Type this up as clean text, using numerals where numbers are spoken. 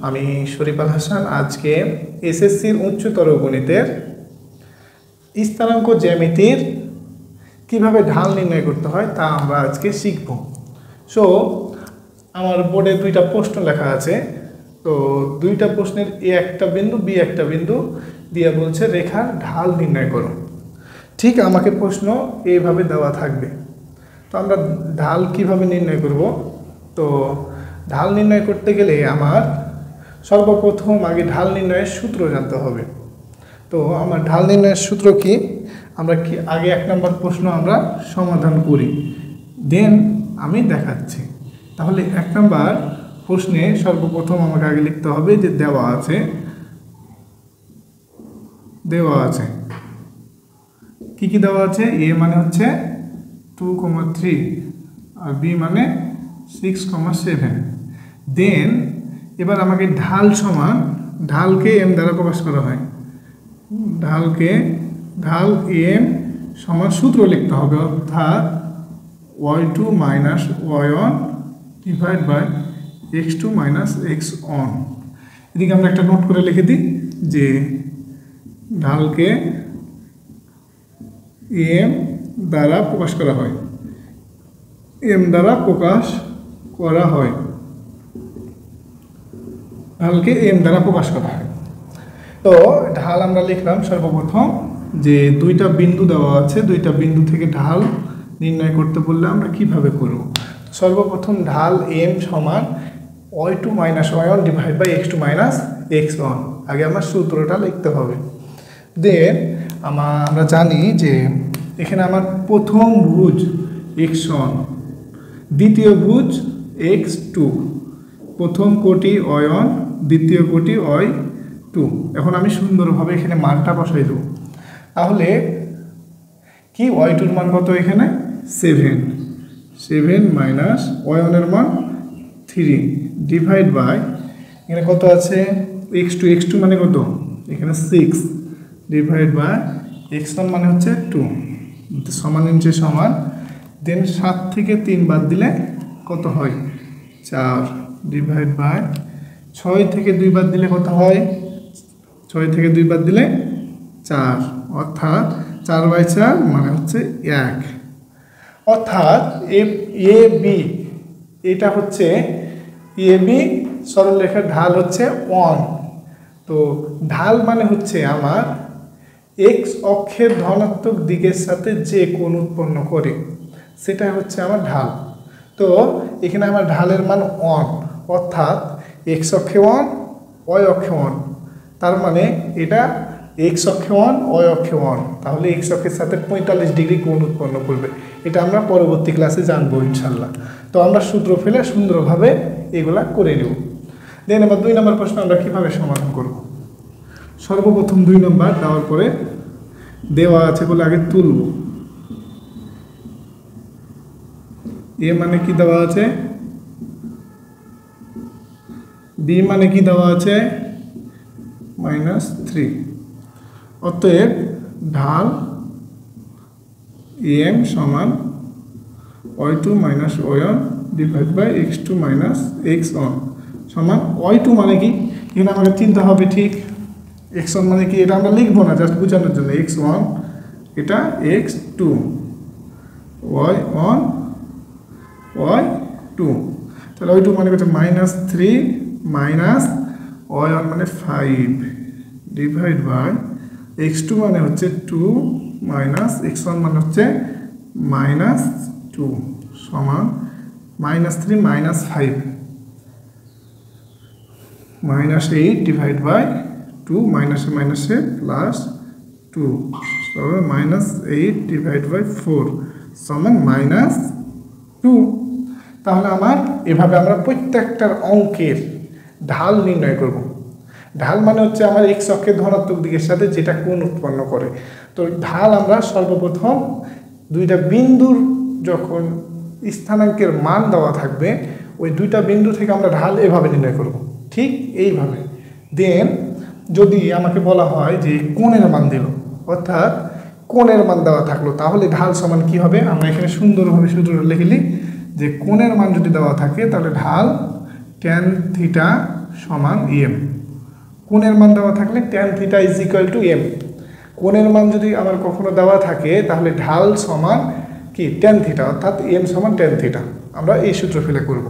আমি শরীফ আল হাসান। আজকে এসএসসির উচ্চতর গণিতের স্থানাঙ্ক জ্যামিতির কিভাবে ঢাল নির্ণয় করতে হয় তা আমরা আজকে শিখব। সো আমার বোর্ডে দুইটা প্রশ্ন লেখা আছে। তো দুইটা প্রশ্নের এ একটা বিন্দু বি একটা বিন্দু দিয়ে বলছে রেখার ঢাল নির্ণয় করো। ঠিক আমাকে প্রশ্ন এইভাবে দেওয়া থাকবে। তো আমরা ঢাল কিভাবে নির্ণয় করব? তো ঢাল নির্ণয় করতে গেলে আমার সর্বপ্রথম আগে ঢাল নির্ণয়ের সূত্র জানতে হবে। তো আমার ঢাল নির্ণয়ের সূত্র কি? আমরা কি আগে 1 নম্বর প্রশ্ন আমরা সমাধান করি, দেন আমি দেখাচ্ছি। তাহলে 1 নম্বর প্রশ্নে সর্বপ্রথম আমাকে আগে লিখতে হবে যে দেওয়া আছে কি কি দেওয়া আছে। এ মানে হচ্ছে 2,3 আর বি মানে 6,7। দেন এবার আমাকে ঢাল সমান, ঢালকে এম দ্বারা প্রকাশ করা হয়, ঢাল এম সমান সূত্র লিখতে হবে, অর্থাৎ y2 minus y1 divide by x2 minus x1। এদিকে আমরা একটা নোট করে লিখে দিই যে ঢালকে এম দ্বারা প্রকাশ করা হয়, ঢালকে এম দ্বারা প্রকাশ করা হয়। তো ঢাল আমরা লিখলাম সর্বপ্রথম যে দুইটা বিন্দু দেওয়া আছে, দুইটা বিন্দু থেকে ঢাল নির্ণয় করতে বললে আমরা কিভাবে করব। সর্বপ্রথম ঢাল এম সমান y2 minus y1 divide by x2 minus x1। আগে আমার সূত্রটা লিখতে হবে। দেন আমরা জানি যে এখানে আমার প্রথম ভুজ x1, দ্বিতীয় ভুজ x2, প্রথম কোটি y1, দ্বিতীয় কোটি y2। এখন আমি সুন্দরভাবে এখানে মানটা বসাই দেব। তাহলে কি y2 এর মান কত? এখানে 7 মাইনাস y1 এর মান 3 ডিভাইড বাই এখানে কত আছে x2 মানে কত? এখানে 6 ডিভাইড বাই x1 মানে হচ্ছে 2, সমান নিচে সমান। দেন 7 থেকে 3 বাদ দিলে কত হয়? 4 ডিভাইড বাই 6 থেকে 2 বাদ দিলে কত হয়? 6 থেকে 2 বাদ দিলে 4, অর্থাৎ 4/4 মানে হচ্ছে 1। অর্থাৎ এ বি, এটা হচ্ছে এ বি সরলরেখার ঢাল হচ্ছে 1। তো ঢাল মানে হচ্ছে আমার এক্স অক্ষের ধনাত্মক দিকের সাথে যে কোণ উৎপন্ন করে সেটা হচ্ছে আমার ঢাল। তো এখানে আমার ঢালের মান 1, অর্থাৎ এক্স অক্ষে 1, ওয়াই অক্ষে 1। তার মানে এটা এক্স অক্ষে 1, ওয়াই অক্ষে 1। তাহলে এক্স অক্ষের সাথে 45 ডিগ্রি কোণ উৎপন্ন করবে। এটা আমরা পরবর্তী ক্লাসে জানবো ইনশাল্লাহ। তো আমরা সূত্র ফেলে সুন্দরভাবে এগুলা করে নেব। দেন এবার 2 নম্বর প্রশ্ন আমরা কিভাবে সমাধান করব। সর্বপ্রথম 2 নম্বর দেওয়ার পরে দেওয়া আছে বলে আগে তুলব। এ মানে কি দেওয়া আছে, বি মানে কি দেওয়া আছে -3। অতএব ঢাল এম সমান y2 minus y1 divide by x2 minus x1 সমান y2 মানে কি? এখানে আমাকে চিন্তা হবে ঠিক। x1 মানে কি? এটা আমরা লিখবো না, জাস্ট বোঝানোর জন্য। x1 এটা x2, y1 y2। তাহলে y2 মানে হচ্ছে -3 মাইনাস y1 মানে 5 ডিভাইড বাই x2 মানে হচ্ছে 2 মাইনাস x1 মানে হচ্ছে -2 সমান -3 মাইনাস 5 -8 ডিভাইড বাই 2 মাইনাসে মাইনাসে প্লাস 2 -8 ডিভাইড বাই 4 সমান -2। তাহলে আমার এভাবে আমরা প্রত্যেকটার অঙ্কের ঢাল নির্ণয় করব। ঢাল মানে হচ্ছে আমার এক্স অক্ষের ধনাত্মক দিকের সাথে যেটা কোণ উৎপন্ন করে। তো ঢাল আমরা সর্বপ্রথম দুইটা বিন্দুর যখন স্থানাঙ্কের মান দেওয়া থাকবে ওই দুইটা বিন্দু থেকে আমরা ঢাল এভাবে নির্ণয় করব, ঠিক এইভাবে। দেন যদি আমাকে বলা হয় যে কোণের মান দিল, অর্থাৎ কোণের মান দেওয়া থাকলো, তাহলে ঢাল সমান কি হবে? আমরা এখানে সুন্দরভাবে সূত্রটা লিখে নিই যে কোণের মান যদি দেওয়া থাকে তাহলে ঢাল tan θ সমান এম। কোণের মান দেওয়া থাকলে tan theta is equal to m. কোণের মান যদি আমার কখনো দেওয়া থাকে তাহলে ঢাল সমান কি ট্যান থিটা, অর্থাৎ এম সমান ট্যান থিটা। আমরা এই সূত্র ফেলে করব।